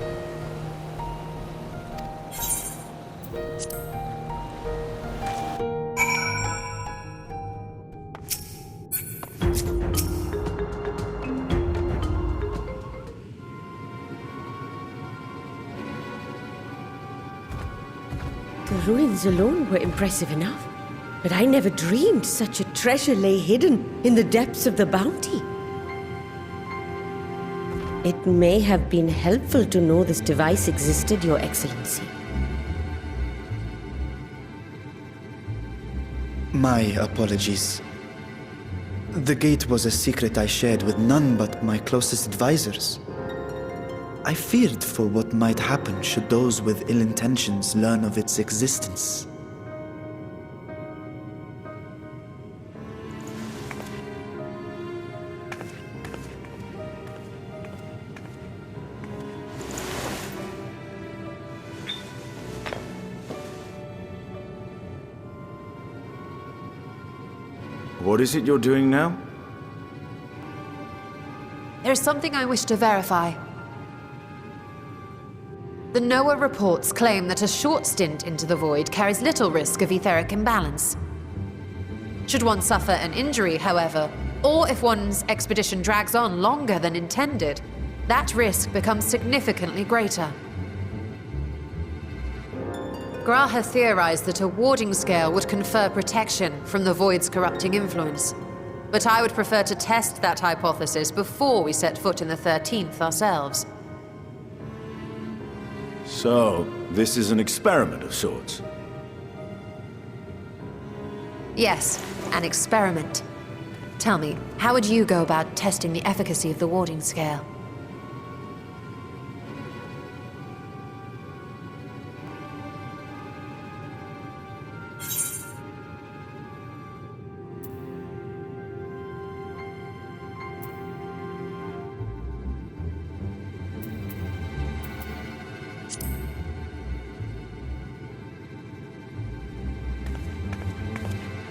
The ruins alone were impressive enough, but I never dreamed such a treasure lay hidden in the depths of the bounty. It may have been helpful to know this device existed, Your Excellency. My apologies. The gate was a secret I shared with none but my closest advisors. I feared for what might happen should those with ill intentions learn of its existence. What is it you're doing now? There's something I wish to verify. The NOAA reports claim that a short stint into the void carries little risk of etheric imbalance. Should one suffer an injury, however, or if one's expedition drags on longer than intended, that risk becomes significantly greater. Graha theorized that a warding scale would confer protection from the void's corrupting influence. But I would prefer to test that hypothesis before we set foot in the 13th ourselves. So, this is an experiment of sorts? Yes, an experiment. Tell me, how would you go about testing the efficacy of the warding scale?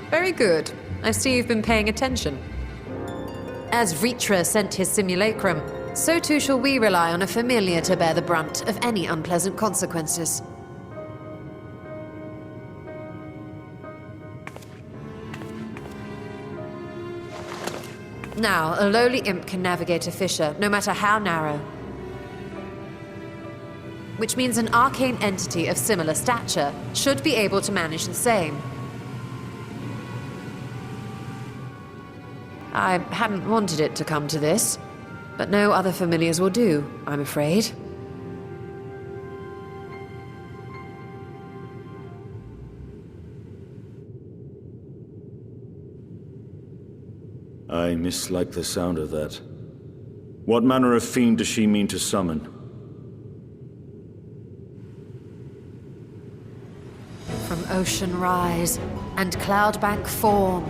Very good. I see you've been paying attention. As Vritra sent his simulacrum, so too shall we rely on a familiar to bear the brunt of any unpleasant consequences. Now, a lowly imp can navigate a fissure, no matter how narrow. Which means an arcane entity of similar stature should be able to manage the same. I hadn't wanted it to come to this, but no other familiars will do, I'm afraid. I mislike the sound of that. What manner of fiend does she mean to summon? From ocean rise and cloudbank form,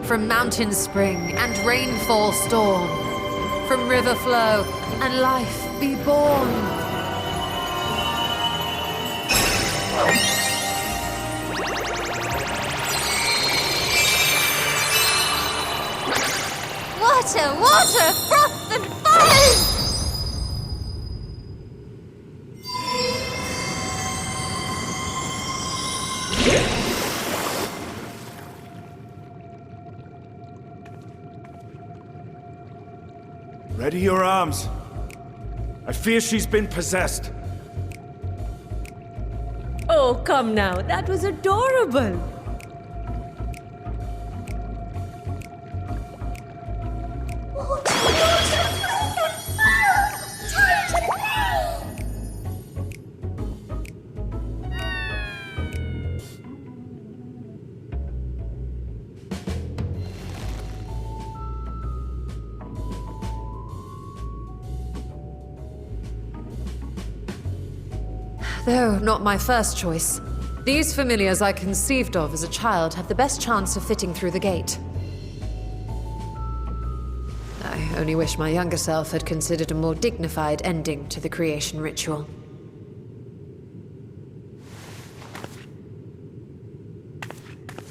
from mountain spring and rainfall storm, from river flow and life be born. Water, water, froth and foam! Ready your arms. I fear she's been possessed. Oh, come now. That was adorable. Though not my first choice, these familiars I conceived of as a child have the best chance of fitting through the gate. I only wish my younger self had considered a more dignified ending to the creation ritual.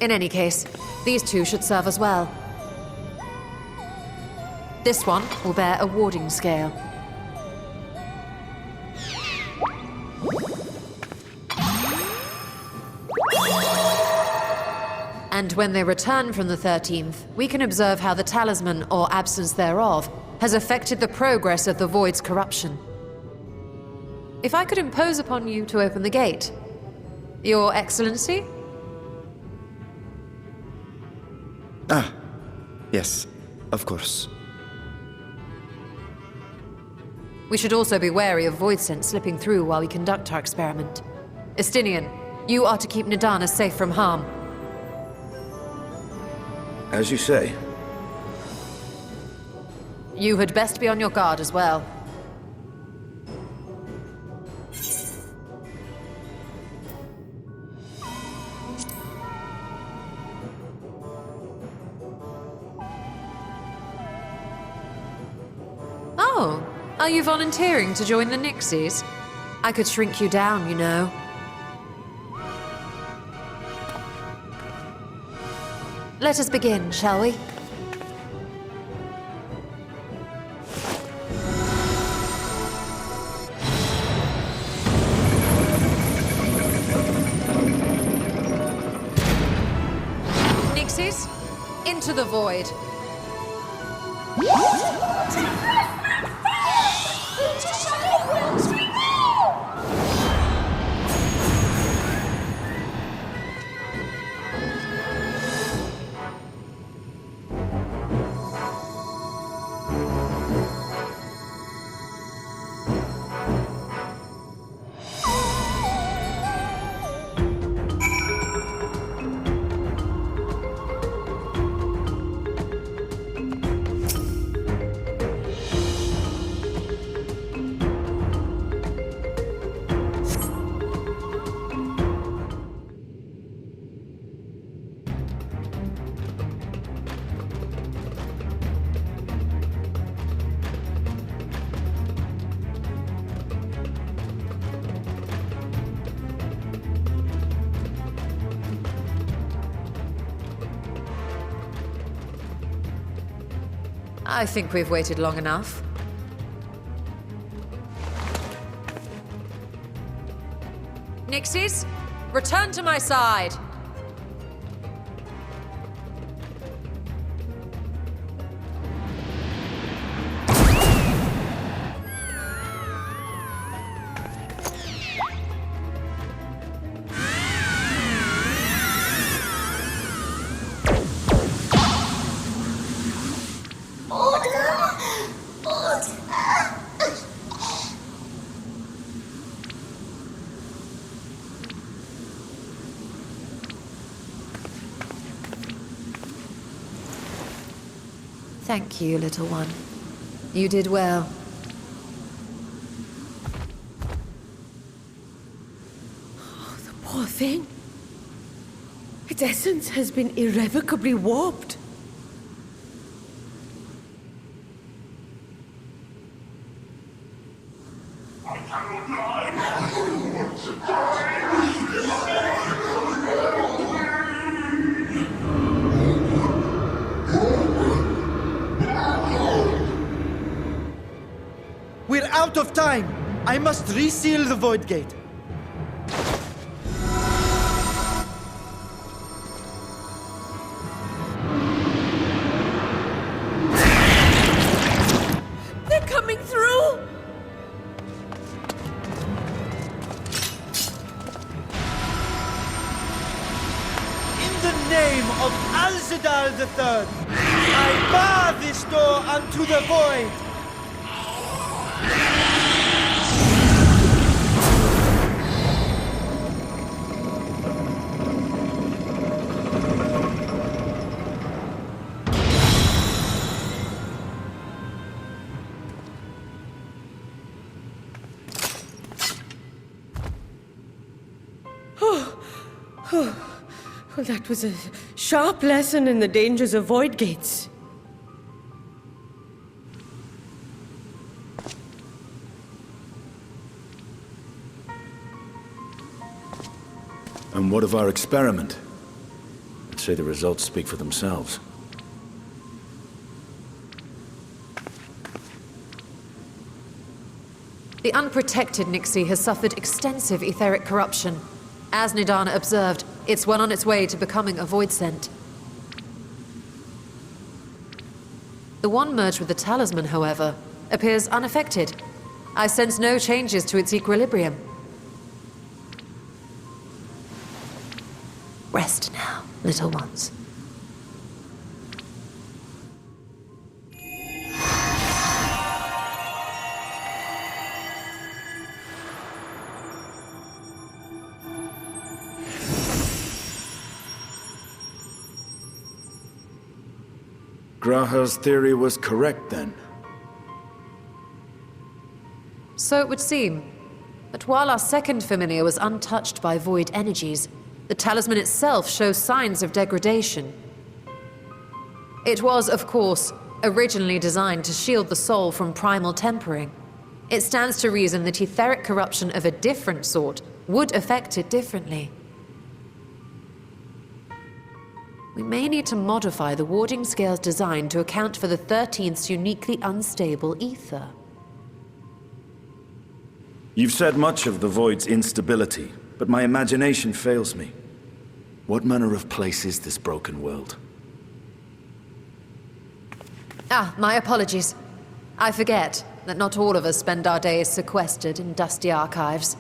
In any case, these two should serve us well. This one will bear a warding scale. And when they return from the 13th, we can observe how the talisman, or absence thereof, has affected the progress of the Void's corruption. If I could impose upon you to open the gate. Your Excellency? Ah, yes, of course. We should also be wary of void scent slipping through while we conduct our experiment. Estinian, you are to keep Nidana safe from harm. As you say. You had best be on your guard as well. Oh, are you volunteering to join the Nixies? I could shrink you down, you know. Let us begin, shall we? Nixies, into the void. I think we've waited long enough. Nixies, return to my side. Thank you, little one. You did well. Oh, the poor thing. Its essence has been irrevocably warped. We're out of time! I must reseal the Void Gate. They're coming through! In the name of Alzadal III, I bar this door unto the Void! Well, that was a sharp lesson in the dangers of void gates. And what of our experiment? I'd say the results speak for themselves. The unprotected Nixie has suffered extensive etheric corruption. As Nidana observed, It's well on its way to becoming a void scent. The one merged with the talisman, however, appears unaffected. I sense no changes to its equilibrium. Rest now, little ones. Graha's theory was correct, then. So it would seem. But while our second familiar was untouched by void energies, the talisman itself shows signs of degradation. It was, of course, originally designed to shield the soul from primal tempering. It stands to reason that etheric corruption of a different sort would affect it differently. We may need to modify the warding scale's design to account for the 13th's uniquely unstable ether. You've said much of the Void's instability, but my imagination fails me. What manner of place is this broken world? My apologies. I forget that not all of us spend our days sequestered in dusty archives.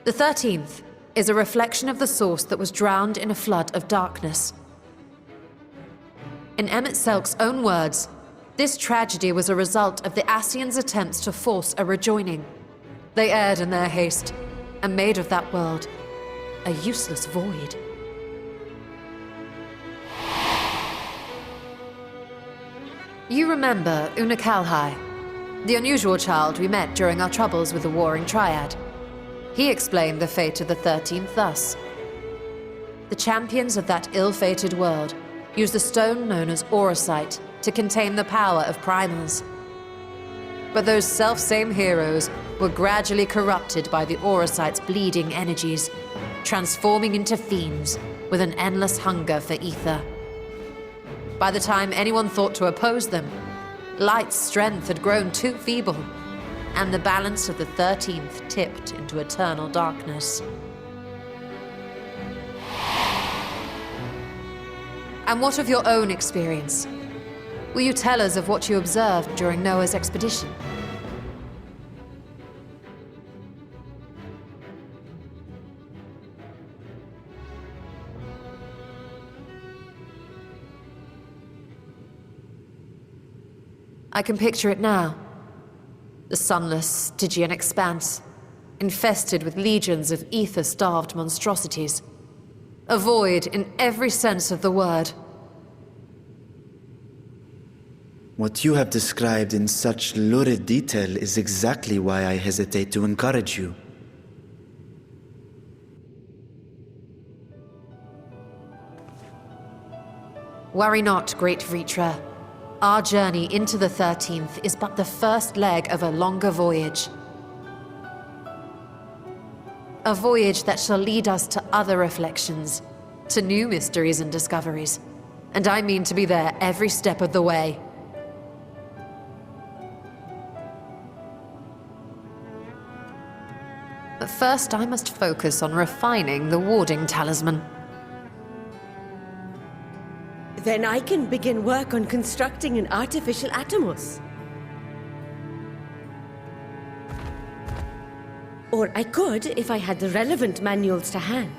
The 13th is a reflection of the source that was drowned in a flood of darkness. In Emmett Selk's own words, this tragedy was a result of the Ascians' attempts to force a rejoining. They erred in their haste, and made of that world a useless void. You remember Una Kalhai, the unusual child we met during our troubles with the Warring Triad. He explained the fate of the 13th thus. The champions of that ill-fated world used the stone known as Auracite to contain the power of primals. But those self-same heroes were gradually corrupted by the Auracite's bleeding energies, transforming into fiends with an endless hunger for ether. By the time anyone thought to oppose them, Light's strength had grown too feeble, and the balance of the 13th tipped into eternal darkness. And what of your own experience? Will you tell us of what you observed during Noah's expedition? I can picture it now. The sunless, Stygian expanse, infested with legions of ether-starved monstrosities. A void in every sense of the word. What you have described in such lurid detail is exactly why I hesitate to encourage you. Worry not, great Vritra. Our journey into the 13th is but the first leg of a longer voyage. A voyage that shall lead us to other reflections, to new mysteries and discoveries. And I mean to be there every step of the way. But first I must focus on refining the warding talisman. Then I can begin work on constructing an artificial Atomos. Or I could, if I had the relevant manuals to hand.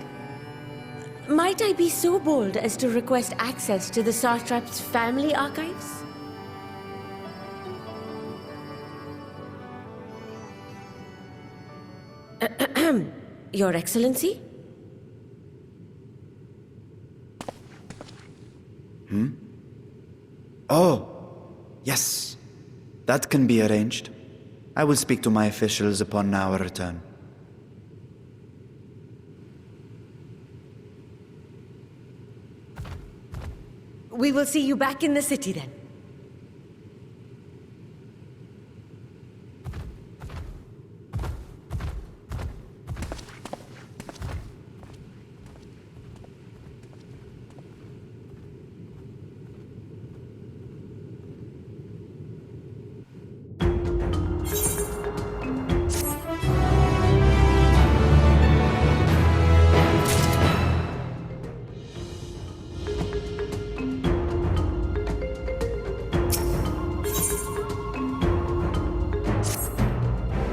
Might I be so bold as to request access to the Satrap's family archives? Your Excellency? Oh, yes. That can be arranged. I will speak to my officials upon our return. We will see you back in the city then.